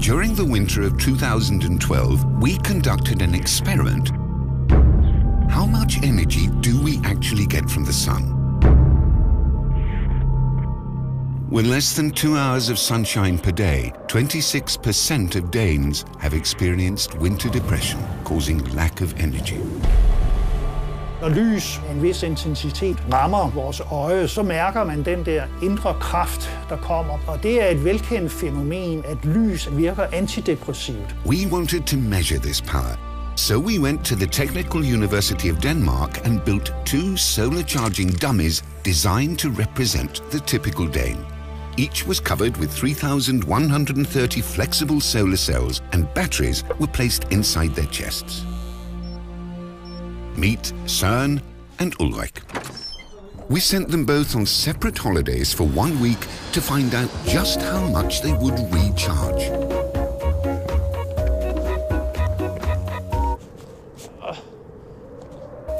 During the winter of 2012, we conducted an experiment. How much energy do we actually get from the sun? With less than 2 hours of sunshine per day, 26% of Danes have experienced winter depression, causing lack of energy. Når lys af en vis intensitet rammer vores øje, så mærker man den der indre kraft, der kommer. Og det er et velkendt fænomen, at lys virker antidepressivt. We wanted to measure this power, so we went to the Technical University of Denmark and built 2 solar charging dummies designed to represent the typical Dane. Each was covered with 3,130 flexible solar cells, and batteries were placed inside their chests. Meet Søren and Ulrik. We sent them both on separate holidays for 1 week to find out just how much they would recharge.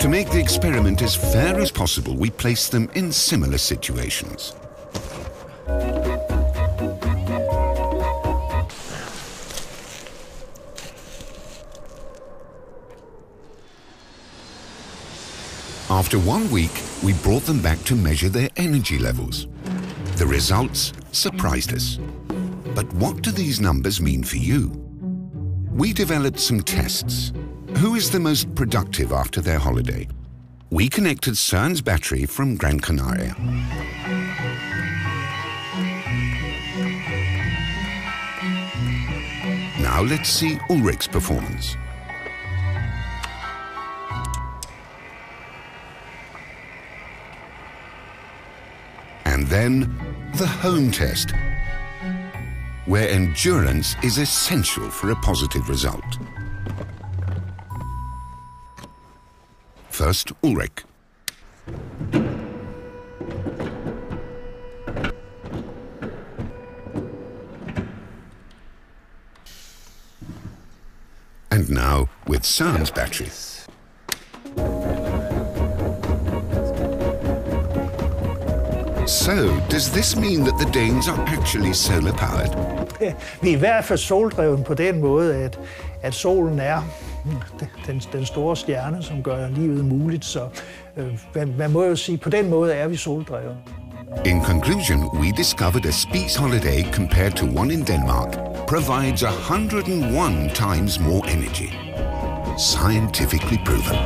To make the experiment as fair as possible, we placed them in similar situations. After 1 week, we brought them back to measure their energy levels. The results surprised us. But what do these numbers mean for you? We developed some tests. Who is the most productive after their holiday? We connected Søren's battery from Gran Canaria. Now let's see Ulrik's performance. And then the home test, where endurance is essential for a positive result. First, Ulrik. And now with Søren's battery. So, does this mean that the Danes are actually solar powered? Vi er i hvert fald soldreven på den måde, at solen er den store stjerne, som gør livet muligt. Så man må jo sige, på den måde er vi soldreven. In conclusion, we discovered a Spies holiday compared to one in Denmark provides 101 times more energy. Scientifically proven.